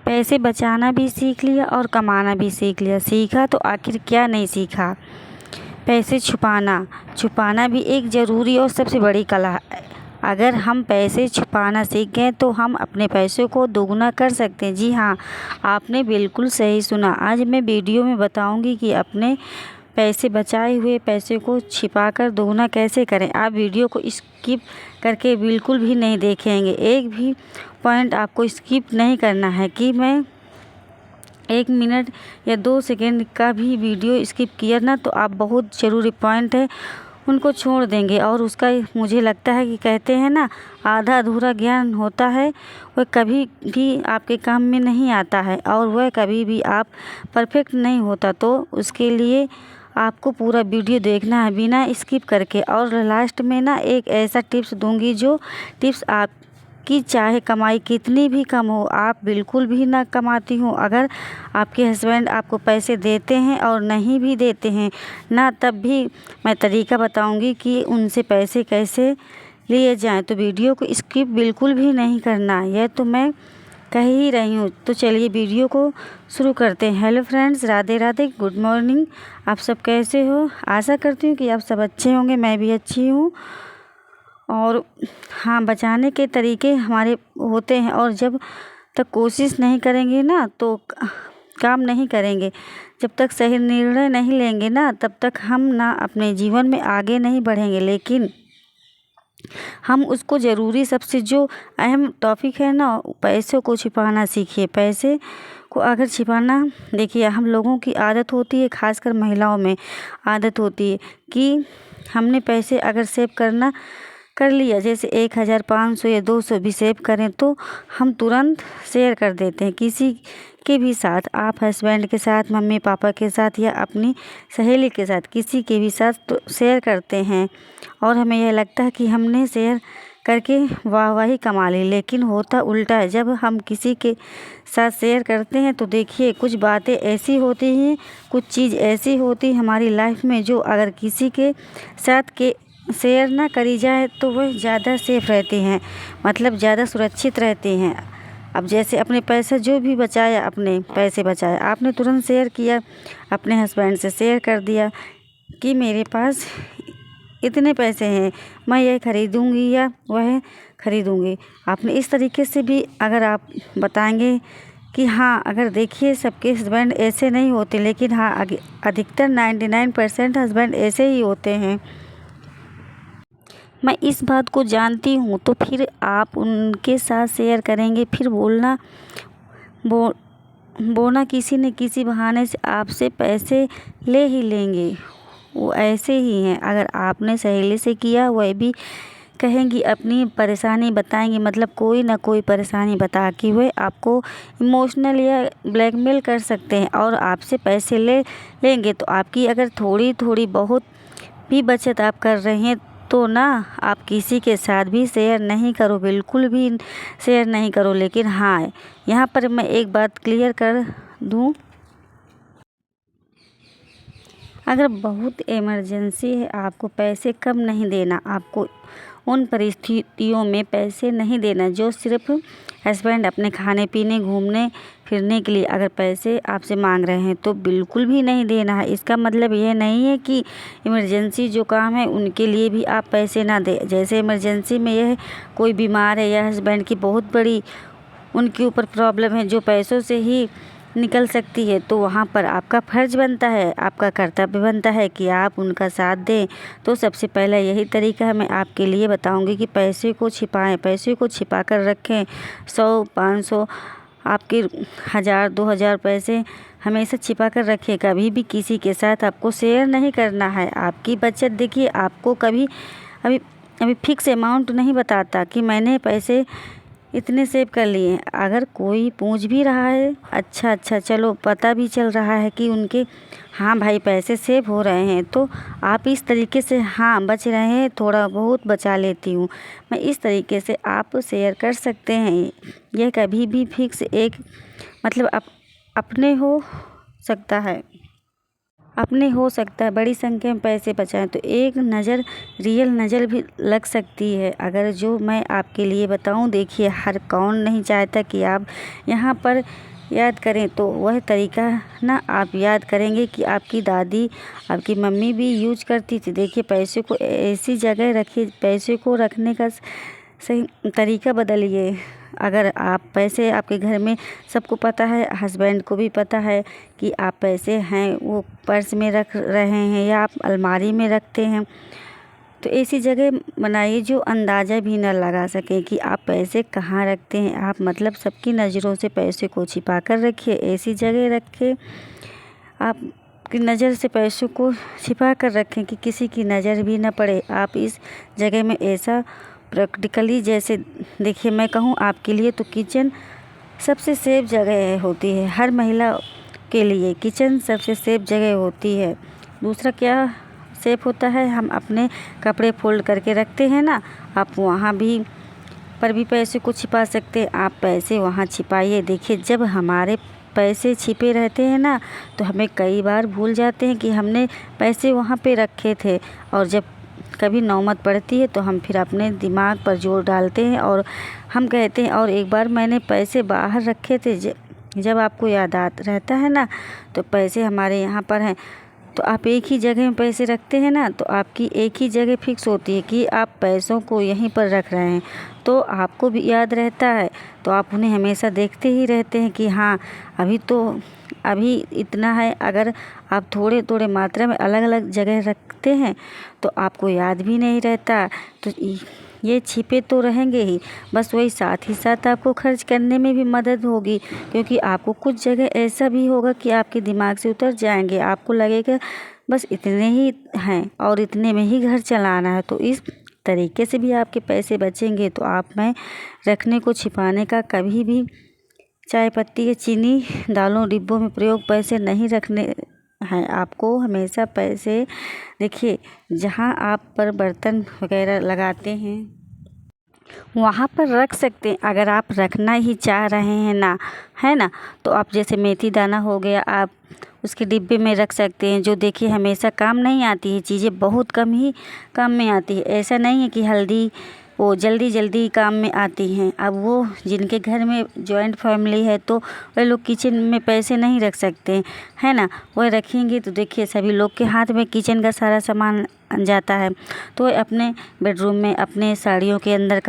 पैसे बचाना भी सीख लिया और कमाना भी सीख लिया। सीखा तो आखिर क्या नहीं सीखा। पैसे छुपाना भी एक ज़रूरी और सबसे बड़ी कला है। अगर हम पैसे छुपाना सीख गए तो हम अपने पैसों को दोगुना कर सकते हैं। जी हाँ, आपने बिल्कुल सही सुना। आज मैं वीडियो में बताऊंगी कि अपने पैसे बचाए हुए पैसे को छिपाकर दोगुना कैसे करें। आप वीडियो को स्किप करके बिल्कुल भी नहीं देखेंगे। एक भी पॉइंट आपको स्किप नहीं करना है कि मैं 1 मिनट या 2 सेकंड का भी वीडियो स्किप किया ना तो आप बहुत ज़रूरी पॉइंट है उनको छोड़ देंगे। और उसका मुझे लगता है कि कहते हैं ना, आधा अधूरा ज्ञान होता है, वह कभी भी आपके काम में नहीं आता है और वह कभी भी आप परफेक्ट नहीं होता। तो उसके लिए आपको पूरा वीडियो देखना है बिना स्किप करके। और लास्ट में ना एक ऐसा टिप्स दूंगी जो टिप्स आपकी चाहे कमाई कितनी भी कम हो, आप बिल्कुल भी ना कमाती हो, अगर आपके हस्बैंड आपको पैसे देते हैं और नहीं भी देते हैं ना, तब भी मैं तरीका बताऊंगी कि उनसे पैसे कैसे लिए जाएं। तो वीडियो को स्किप बिल्कुल भी नहीं करना, यह तो मैं कह ही रही हूँ। तो चलिए वीडियो को शुरू करते हैं। Hello friends, Radhe Radhe, good morning. आप सब कैसे हो? आशा करती हूँ कि आप सब अच्छे होंगे, मैं भी अच्छी हूँ। और हाँ, बचाने के तरीके हमारे होते हैं और जब तक कोशिश नहीं करेंगे ना तो काम नहीं करेंगे। जब तक सही निर्णय नहीं लेंगे ना तब तक हम ना अपने जीवन में आगे नहीं बढ़ेंगे। लेकिन हम उसको ज़रूरी सबसे जो अहम टॉपिक है ना, पैसों को छिपाना सीखिए। पैसे को अगर छिपाना, देखिए हम लोगों की आदत होती है, खासकर महिलाओं में आदत होती है कि हमने पैसे अगर सेव करना कर लिया, जैसे 1000, 500 या 200 भी सेव करें तो हम तुरंत शेयर कर देते हैं किसी के भी साथ। आप हस्बैंड के साथ, मम्मी पापा के साथ या अपनी सहेली के साथ, किसी के भी साथ तो शेयर करते हैं और हमें यह लगता है कि हमने शेयर करके वाहवाही कमा ली। लेकिन होता उल्टा है। जब हम किसी के साथ शेयर करते हैं तो देखिए कुछ बातें ऐसी होती हैं, कुछ चीज़ ऐसी होती है हमारी लाइफ में जो अगर किसी के साथ के शेयर ना करी जाए तो वह ज़्यादा सेफ रहते हैं, मतलब ज़्यादा सुरक्षित रहते हैं। अब जैसे अपने पैसा जो भी बचाया, अपने पैसे बचाए, आपने तुरंत शेयर किया, अपने हस्बैंड से शेयर कर दिया कि मेरे पास इतने पैसे हैं, मैं यह खरीदूंगी या वह खरीदूंगी। आपने इस तरीके से भी अगर आप बताएंगे कि हाँ, अगर देखिए सबके हस्बैंड ऐसे नहीं होते, लेकिन हाँ अधिकतर 99% हस्बैंड ऐसे ही होते हैं। मैं इस बात को जानती हूँ। तो फिर आप उनके साथ शेयर करेंगे, फिर बोलना किसी न किसी बहाने से आपसे पैसे ले ही लेंगे। वो ऐसे ही हैं। अगर आपने सहेली से किया, वह भी कहेंगी अपनी परेशानी बताएंगी, मतलब कोई ना कोई परेशानी बता के वह आपको इमोशनल या ब्लैकमेल कर सकते हैं और आपसे पैसे ले लेंगे। तो आपकी अगर थोड़ी थोड़ी बहुत भी बचत आप कर रहे हैं तो ना आप किसी के साथ भी शेयर नहीं करो, बिल्कुल भी शेयर नहीं करो। लेकिन हाँ, यहाँ पर मैं एक बात क्लियर कर दूँ, अगर बहुत इमरजेंसी है, आपको पैसे कम नहीं देना, आपको उन परिस्थितियों में पैसे नहीं देना जो सिर्फ हस्बैंड अपने खाने पीने, घूमने फिरने के लिए अगर पैसे आपसे मांग रहे हैं तो बिल्कुल भी नहीं देना है। इसका मतलब यह नहीं है कि इमरजेंसी जो काम है उनके लिए भी आप पैसे ना दें। जैसे इमरजेंसी में यह कोई बीमार है या हस्बैंड की बहुत बड़ी उनके ऊपर प्रॉब्लम है जो पैसों से ही निकल सकती है, तो वहाँ पर आपका फ़र्ज़ बनता है, आपका कर्तव्य बनता है कि आप उनका साथ दें। तो सबसे पहला यही तरीका है मैं आपके लिए बताऊंगी कि पैसे को छिपाएं, पैसे को छिपा कर रखें। 100, 500, आपके 1000, 2000 पैसे हमेशा छिपा कर रखें। कभी भी किसी के साथ आपको शेयर नहीं करना है। आपकी बचत देखिए, आपको कभी अभी फिक्स अमाउंट नहीं बताता कि मैंने पैसे इतने सेव कर लिए हैं। अगर कोई पूछ भी रहा है, अच्छा चलो पता भी चल रहा है कि उनके हाँ भाई पैसे सेव हो रहे हैं, तो आप इस तरीके से हाँ बच रहे हैं, थोड़ा बहुत बचा लेती हूँ मैं, इस तरीके से आप शेयर कर सकते हैं। यह कभी भी फिक्स एक मतलब अपने हो सकता है, बड़ी संख्या में पैसे बचाएं तो एक नज़र रियल नज़र भी लग सकती है। अगर जो मैं आपके लिए बताऊं, देखिए हर कौन नहीं चाहता कि आप यहाँ पर याद करें तो वह तरीका ना आप याद करेंगे कि आपकी दादी, आपकी मम्मी भी यूज करती थी। देखिए, पैसे को ऐसी जगह रखिए, पैसे को रखने का सही तरीका बदलिए। अगर आप पैसे आपके घर में सबको पता है, हस्बैंड को भी पता है कि आप पैसे हैं वो पर्स में रख रहे हैं या आप अलमारी में रखते हैं, तो ऐसी जगह बनाइए जो अंदाज़ा भी न लगा सके कि आप पैसे कहाँ रखते हैं। आप मतलब सबकी नज़रों से पैसे को छिपा कर रखिए, ऐसी जगह रखें आपकी नज़र से पैसों को छिपा कर रखें कि किसी की नज़र भी न पड़े। आप इस जगह में ऐसा प्रैक्टिकली, जैसे देखिए मैं कहूँ आपके लिए तो किचन सबसे सेफ जगह होती है। हर महिला के लिए किचन सबसे सेफ जगह होती है। दूसरा क्या सेफ होता है, हम अपने कपड़े फोल्ड करके रखते हैं ना, आप वहाँ भी पर भी पैसे को छिपा सकते हैं। आप पैसे वहाँ छिपाइए। देखिए, जब हमारे पैसे छिपे रहते हैं ना तो हमें कई बार भूल जाते हैं कि हमने पैसे वहाँ पे रखे थे, और जब कभी नौबत पड़ती है तो हम फिर अपने दिमाग पर जोर डालते हैं और हम कहते हैं और एक बार मैंने पैसे बाहर रखे थे। जब आपको याद रहता है ना तो पैसे हमारे यहाँ पर हैं, तो आप एक ही जगह में पैसे रखते हैं ना तो आपकी एक ही जगह फिक्स होती है कि आप पैसों को यहीं पर रख रहे हैं, तो आपको भी याद रहता है, तो आप उन्हें हमेशा देखते ही रहते हैं कि हाँ अभी इतना है। अगर आप थोड़े थोड़े मात्रा में अलग अलग जगह रखते हैं तो आपको याद भी नहीं रहता, तो ये छिपे तो रहेंगे ही, बस वही साथ ही साथ आपको खर्च करने में भी मदद होगी, क्योंकि आपको कुछ जगह ऐसा भी होगा कि आपके दिमाग से उतर जाएंगे। आपको लगेगा बस इतने ही हैं और इतने में ही घर चलाना है, तो इस तरीके से भी आपके पैसे बचेंगे। तो आप में रखने को छिपाने का कभी भी चाय पत्ती या चीनी दालों डिब्बों में प्रयोग पैसे नहीं रखने हैं। आपको हमेशा पैसे, देखिए जहाँ आप पर बर्तन वगैरह लगाते हैं वहाँ पर रख सकते हैं, अगर आप रखना ही चाह रहे हैं ना, है ना, तो आप जैसे मेथी दाना हो गया, आप उसके डिब्बे में रख सकते हैं। जो देखिए हमेशा काम नहीं आती है, चीज़ें बहुत कम ही काम में आती है। ऐसा नहीं है कि हल्दी वो जल्दी जल्दी काम में आती हैं। अब वो जिनके घर में जॉइंट फैमिली है तो वे लोग किचन में पैसे नहीं रख सकते, है ना, वह रखेंगे तो देखिए सभी लोग के हाथ में किचन का सारा सामान जाता है, तो अपने बेडरूम में अपने साड़ियों के अंदर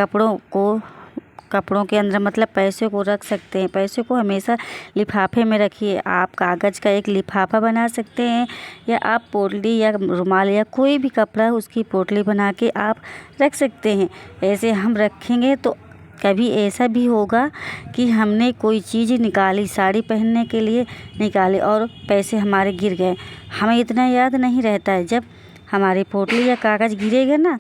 कपड़ों के अंदर मतलब पैसे को रख सकते हैं। पैसे को हमेशा लिफाफे में रखिए। आप कागज़ का एक लिफाफा बना सकते हैं, या आप पोटली या रुमाल या कोई भी कपड़ा उसकी पोटली बना के आप रख सकते हैं। ऐसे हम रखेंगे तो कभी ऐसा भी होगा कि हमने कोई चीज़ निकाली, साड़ी पहनने के लिए निकाली और पैसे हमारे गिर गए, हमें इतना याद नहीं रहता है। जब हमारी पोटली या कागज़ गिरेगा ना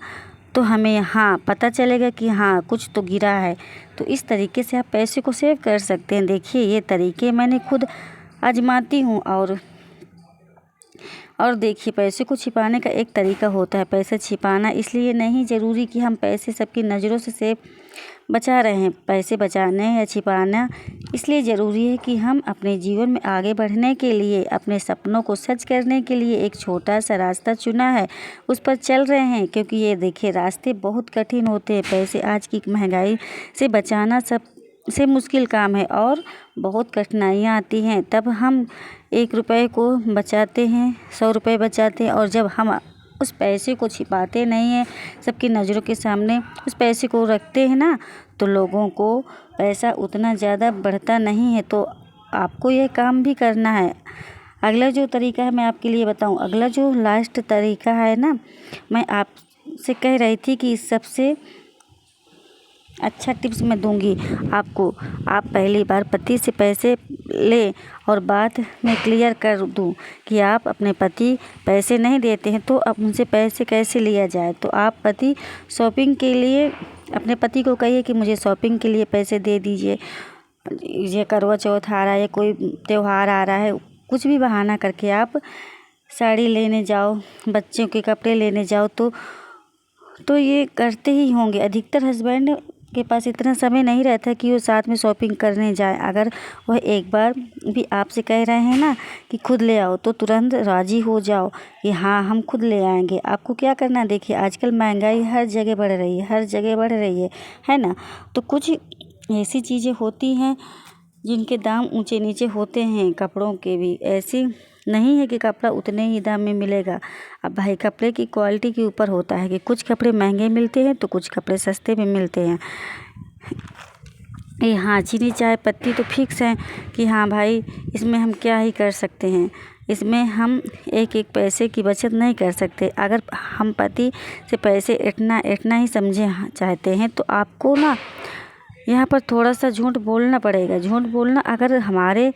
तो हमें हाँ पता चलेगा कि हाँ कुछ तो गिरा है। तो इस तरीके से आप पैसे को सेव कर सकते हैं। देखिए, ये तरीके मैंने खुद आजमाती हूँ, और देखिए पैसे को छिपाने का एक तरीका होता है। पैसा छिपाना इसलिए नहीं ज़रूरी कि हम पैसे सबकी नज़रों से सेव बचा रहे हैं। पैसे बचाने या छिपाना इसलिए ज़रूरी है कि हम अपने जीवन में आगे बढ़ने के लिए, अपने सपनों को सच करने के लिए एक छोटा सा रास्ता चुना है, उस पर चल रहे हैं। क्योंकि ये देखिए रास्ते बहुत कठिन होते हैं। पैसे आज की महंगाई से बचाना सबसे मुश्किल काम है और बहुत कठिनाइयाँ आती हैं। तब हम 1 रुपये को बचाते हैं, 100 रुपये बचाते हैं, और जब हम उस पैसे को छिपाते नहीं हैं, सबकी नज़रों के सामने उस पैसे को रखते हैं ना, तो लोगों को पैसा उतना ज़्यादा बढ़ता नहीं है। तो आपको ये काम भी करना है। अगला जो तरीका है मैं आपके लिए बताऊं, अगला जो लास्ट तरीका है ना, मैं आपसे कह रही थी कि सबसे अच्छा टिप्स मैं दूंगी आपको। आप पहली बार पति से पैसे ले और बात में क्लियर कर दूं कि आप अपने पति पैसे नहीं देते हैं तो अब उनसे पैसे कैसे लिया जाए। तो आप शॉपिंग के लिए अपने पति को कहिए कि मुझे शॉपिंग के लिए पैसे दे दीजिए। ये करवा चौथ आ रहा है, कोई त्यौहार आ रहा है, कुछ भी बहाना करके आप साड़ी लेने जाओ, बच्चों के कपड़े लेने जाओ, तो ये करते ही होंगे। अधिकतर हस्बैंड के पास इतना समय नहीं रहता कि वो साथ में शॉपिंग करने जाए। अगर वह एक बार भी आपसे कह रहे हैं ना कि खुद ले आओ, तो तुरंत राज़ी हो जाओ कि हाँ हम खुद ले आएंगे। आपको क्या करना है, देखिए आजकल महंगाई हर जगह बढ़ रही है, हर जगह बढ़ रही है ना। तो कुछ ऐसी चीज़ें होती हैं जिनके दाम ऊंचे नीचे होते हैं कपड़ों के भी, ऐसी नहीं है कि कपड़ा उतने ही दाम में मिलेगा। अब भाई कपड़े की क्वालिटी के ऊपर होता है कि कुछ कपड़े महंगे मिलते हैं तो कुछ कपड़े सस्ते में मिलते हैं। ये हाँ, चीनी चाय पत्ती तो फिक्स है कि हाँ भाई इसमें हम क्या ही कर सकते हैं, इसमें हम एक एक पैसे की बचत नहीं कर सकते। अगर हम पति से पैसे इतना ही समझे चाहते हैं तो आपको ना यहाँ पर थोड़ा सा झूठ बोलना पड़ेगा। झूठ बोलना अगर हमारे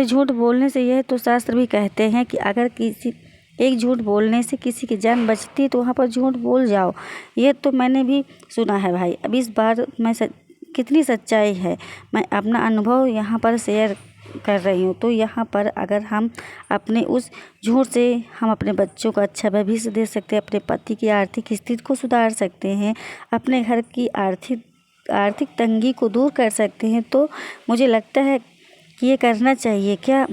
झूठ बोलने से, यह तो शास्त्र भी कहते हैं कि अगर किसी एक झूठ बोलने से किसी की जान बचती है तो वहाँ पर झूठ बोल जाओ। ये तो मैंने भी सुना है भाई। अब इस बार मैं कितनी सच्चाई है, मैं अपना अनुभव यहाँ पर शेयर कर रही हूँ। तो यहाँ पर अगर हम अपने उस झूठ से हम अपने बच्चों को अच्छा भविष्य दे सकते हैं, अपने पति की आर्थिक स्थिति को सुधार सकते हैं, अपने घर की आर्थिक तंगी को दूर कर सकते हैं, तो मुझे लगता है कि ये करना चाहिए। क्या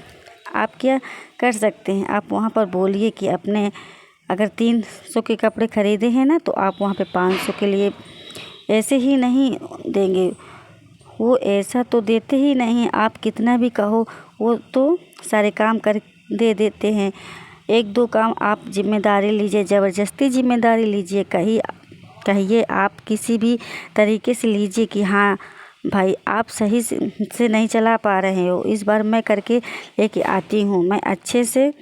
आप क्या कर सकते हैं? आप वहाँ पर बोलिए कि अपने अगर 300 के कपड़े ख़रीदे हैं ना, तो आप वहाँ पे 500 के लिए ऐसे ही नहीं देंगे। वो ऐसा तो देते ही नहीं, आप कितना भी कहो वो तो सारे काम कर दे देते हैं। 1-2 काम आप जिम्मेदारी लीजिए, ज़बरदस्ती जिम्मेदारी लीजिए, कहिए आप किसी भी तरीके से लीजिए कि हाँ भाई आप सही से नहीं चला पा रहे हो, इस बार मैं करके लेके आती हूँ, मैं अच्छे से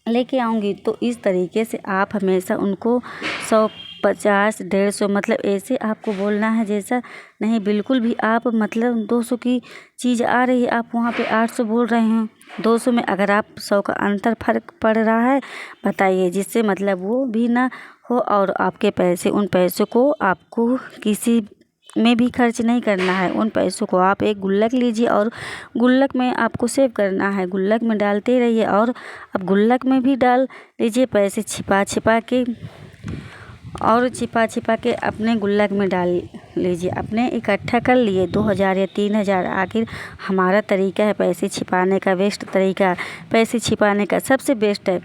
लेके आऊँगी। तो इस तरीके से आप हमेशा उनको 100, 50, 150 मतलब ऐसे आपको बोलना है जैसा नहीं बिल्कुल भी आप मतलब 200 की चीज़ आ रही है, आप वहाँ पे 800 बोल रहे हैं। 200 में अगर आप 100 का अंतर फ़र्क पड़ रहा है बताइए, जिससे मतलब वो भी ना हो और आपके पैसे, उन पैसों को आपको किसी में भी खर्च नहीं करना है। उन पैसों को आप एक गुल्लक लीजिए और गुल्लक में आपको सेव करना है, गुल्लक में डालते रहिए। और अब गुल्लक में भी डाल लीजिए पैसे छिपा छिपा के अपने गुल्लक में डाल लीजिए। अपने इकट्ठा कर लिए 2000 या 3000। आखिर हमारा तरीका है पैसे छिपाने का, बेस्ट तरीका पैसे छिपाने का सबसे बेस्ट है।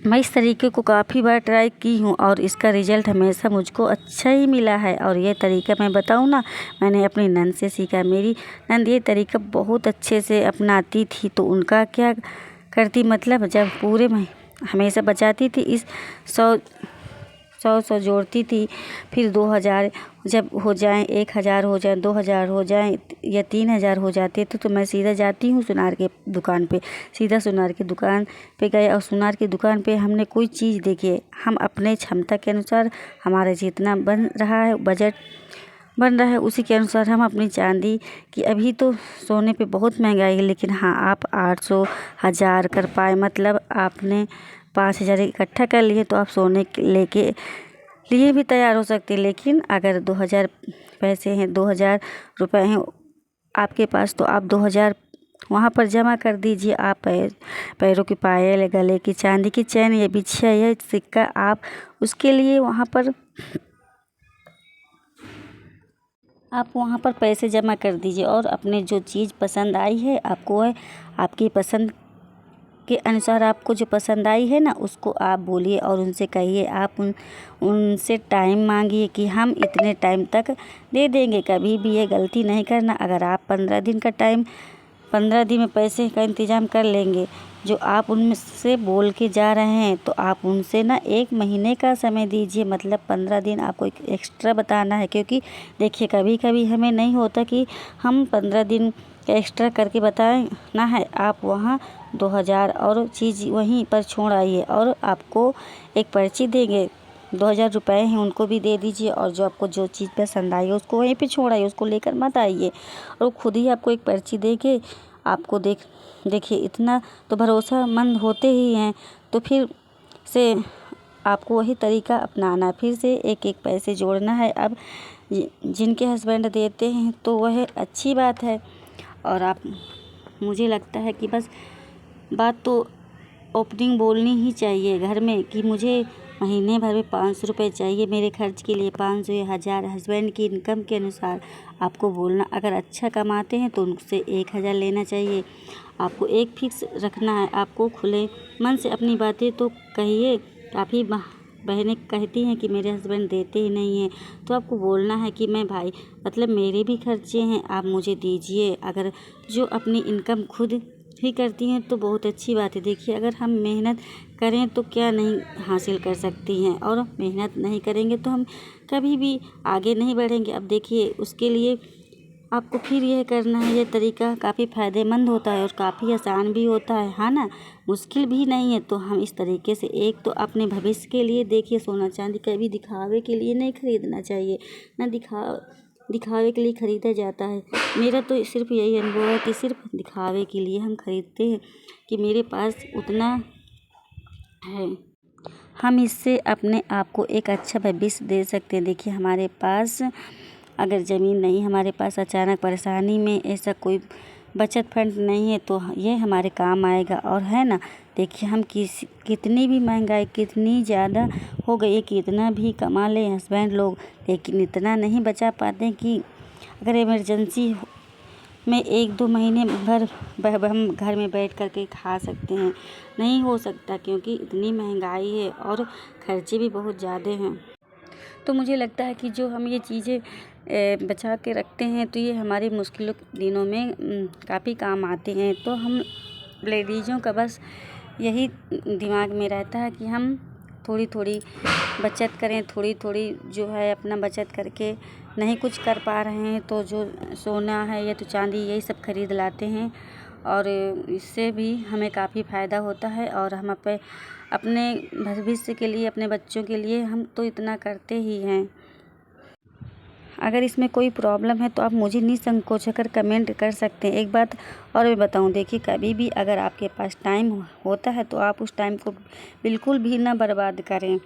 मैं इस तरीके को काफ़ी बार ट्राई की हूँ और इसका रिज़ल्ट हमेशा मुझको अच्छा ही मिला है। और ये तरीका मैं बताऊँ ना, मैंने अपनी नंद से सीखा। मेरी नंद ये तरीका बहुत अच्छे से अपनाती थी। तो उनका क्या करती, मतलब जब पूरे में हमेशा बचाती थी, इस 100 जोड़ती थी, फिर 2000 जब हो जाए, 1000 हो जाए, 2000 हो जाए या 3000 हो जाते तो मैं सीधा जाती हूँ सुनार के दुकान पे। सीधा सुनार की दुकान पे गए और सुनार की दुकान पे हमने कोई चीज़ देखी, हम अपने क्षमता के अनुसार हमारा जितना बन रहा है बजट बन रहा है उसी के अनुसार हम अपनी चांदी की, अभी तो सोने पे बहुत महंगाई है, लेकिन हाँ आप 800, 1000 कर पाए, मतलब आपने 5000 इकट्ठा कर लिए तो आप सोने लेके लिए भी तैयार हो सकते हैं। लेकिन अगर 2000 पैसे हैं, 2000 रुपये हैं आपके पास, तो आप 2000 वहाँ पर जमा कर दीजिए। आप पैरों की पायल, गले की चांदी की चैन या बिछिया या सिक्का, आप उसके लिए वहाँ पर पैसे जमा कर दीजिए। और अपने जो चीज़ पसंद आई है आपको, है आपकी पसंद के अनुसार आपको जो पसंद आई है ना, उसको आप बोलिए और उनसे कहिए। आप उनसे टाइम मांगिए कि हम इतने टाइम तक दे देंगे। कभी भी ये गलती नहीं करना। अगर आप 15 दिन का टाइम, 15 दिन में पैसे का इंतज़ाम कर लेंगे जो आप उनसे बोल के जा रहे हैं, तो आप उनसे ना 1 महीने का समय दीजिए। मतलब 15 दिन आपको एक्स्ट्रा बताना है, क्योंकि देखिए कभी कभी हमें नहीं होता कि हम 15 दिन का एक्स्ट्रा करके बताएं ना है। आप वहाँ 2000 और चीज़ वहीं पर छोड़ आइए और आपको एक पर्ची देंगे, 2000 रुपये हैं उनको भी दे दीजिए। और जो आपको जो चीज़ पसंद आई है उसको वहीं पे छोड़ आइए, उसको लेकर मत आइए। और खुद ही आपको एक पर्ची देके आपको देखिए इतना तो भरोसेमंद होते ही हैं। तो फिर से आपको वही तरीका अपनाना, फिर से एक एक पैसे जोड़ना है। अब जिनके हस्बैंड देते हैं तो वह अच्छी बात है। और आप, मुझे लगता है कि बस बात तो ओपनिंग बोलनी ही चाहिए घर में कि मुझे महीने भर में 500 रुपये चाहिए मेरे खर्च के लिए। 500 या 1000 हस्बैंड की इनकम के अनुसार आपको बोलना। अगर अच्छा कमाते हैं तो उनसे 1000 लेना चाहिए। आपको एक फिक्स रखना है। आपको खुले मन से अपनी बातें तो कहिए। काफ़ी बहनें कहती हैं कि मेरे हस्बैंड देते ही नहीं हैं, तो आपको बोलना है कि मैं भाई मतलब मेरे भी खर्चे हैं, आप मुझे दीजिए। अगर जो अपनी इनकम खुद ही करती हैं तो बहुत अच्छी बात है। देखिए अगर हम मेहनत करें तो क्या नहीं हासिल कर सकती हैं, और मेहनत नहीं करेंगे तो हम कभी भी आगे नहीं बढ़ेंगे। अब देखिए उसके लिए आपको फिर यह करना है, ये तरीका काफ़ी फ़ायदेमंद होता है और काफ़ी आसान भी होता है, हाँ ना, मुश्किल भी नहीं है। तो हम इस तरीके से एक तो अपने भविष्य के लिए देखिए सोना चांदी कभी दिखावे के लिए नहीं खरीदना चाहिए, ना दिखावे के लिए ख़रीदा जाता है। मेरा तो सिर्फ यही अनुभव है कि सिर्फ दिखावे के लिए हम खरीदते हैं कि मेरे पास उतना है, हम इससे अपने आप को एक अच्छा भविष्य दे सकते हैं। देखिए हमारे पास अगर ज़मीन नहीं, हमारे पास अचानक परेशानी में ऐसा कोई बचत फंड नहीं है तो ये हमारे काम आएगा। और है ना, देखिए हम कितनी भी महंगाई कितनी ज़्यादा हो गई है, कितना भी कमा लें हस्बैंड लोग, लेकिन इतना नहीं बचा पाते कि अगर इमरजेंसी में 1-2 महीने भर हम घर में बैठ कर के खा सकते हैं। नहीं हो सकता क्योंकि इतनी महंगाई है और खर्चे भी बहुत ज़्यादा हैं। तो मुझे लगता है कि जो हम ये चीज़ें बचा के रखते हैं तो ये हमारे मुश्किलों दिनों में काफ़ी काम आते हैं। तो हम लेडीज़ों का बस यही दिमाग में रहता है कि हम थोड़ी थोड़ी बचत करें, थोड़ी थोड़ी जो है अपना बचत करके नहीं कुछ कर पा रहे हैं तो जो सोना है या तो चांदी यही सब खरीद लाते हैं, और इससे भी हमें काफ़ी फ़ायदा होता है। और हम अपने भविष्य के लिए, अपने बच्चों के लिए हम तो इतना करते ही हैं। अगर इसमें कोई प्रॉब्लम है तो आप मुझे निसंकोच होकर कमेंट कर सकते हैं। एक बात और मैं बताऊं, देखिए कभी भी अगर आपके पास टाइम होता है तो आप उस टाइम को बिल्कुल भी ना बर्बाद करें।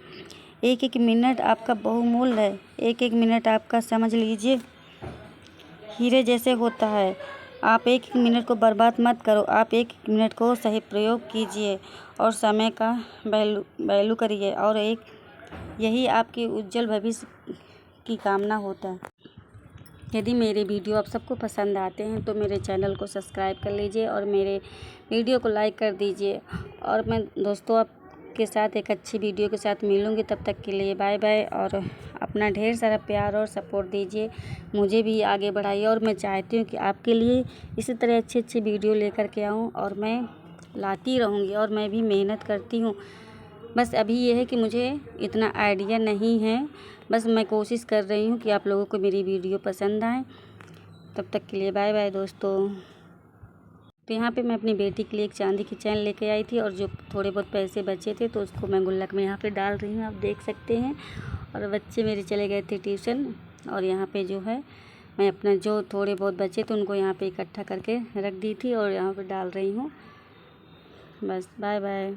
एक एक मिनट आपका बहुमूल्य है, एक एक मिनट आपका समझ लीजिए हीरे जैसे होता है। आप एक एक मिनट को बर्बाद मत करो, आप एक एक मिनट को सही प्रयोग कीजिए और समय का वैल्यू करिए, और यही आपके उज्जवल भविष्य की कामना होता है। यदि मेरे वीडियो आप सबको पसंद आते हैं तो मेरे चैनल को सब्सक्राइब कर लीजिए और मेरे वीडियो को लाइक कर दीजिए। और मैं दोस्तों आपके साथ एक अच्छी वीडियो के साथ मिलूँगी, तब तक के लिए बाय बाय। और अपना ढेर सारा प्यार और सपोर्ट दीजिए, मुझे भी आगे बढ़ाइए। और मैं चाहती हूँ कि आपके लिए इसी तरह अच्छी अच्छी वीडियो लेकर के आऊँ, और मैं लाती रहूँगी और मैं भी मेहनत करती हूँ। बस अभी ये है कि मुझे इतना आइडिया नहीं है, बस मैं कोशिश कर रही हूँ कि आप लोगों को मेरी वीडियो पसंद आए। तब तक के लिए बाय बाय दोस्तों। तो यहाँ पे मैं अपनी बेटी के लिए एक चांदी की चैन लेके आई थी, और जो थोड़े बहुत पैसे बचे थे तो उसको मैं गुल्लक में यहाँ पे डाल रही हूँ, आप देख सकते हैं। और बच्चे मेरे चले गए थे ट्यूशन, और यहाँ पे जो है मैं अपना जो थोड़े बहुत बचे थे उनको यहाँ पे इकट्ठा करके रख दी थी और यहाँ पे डाल रही हूँ। बस बाय बाय।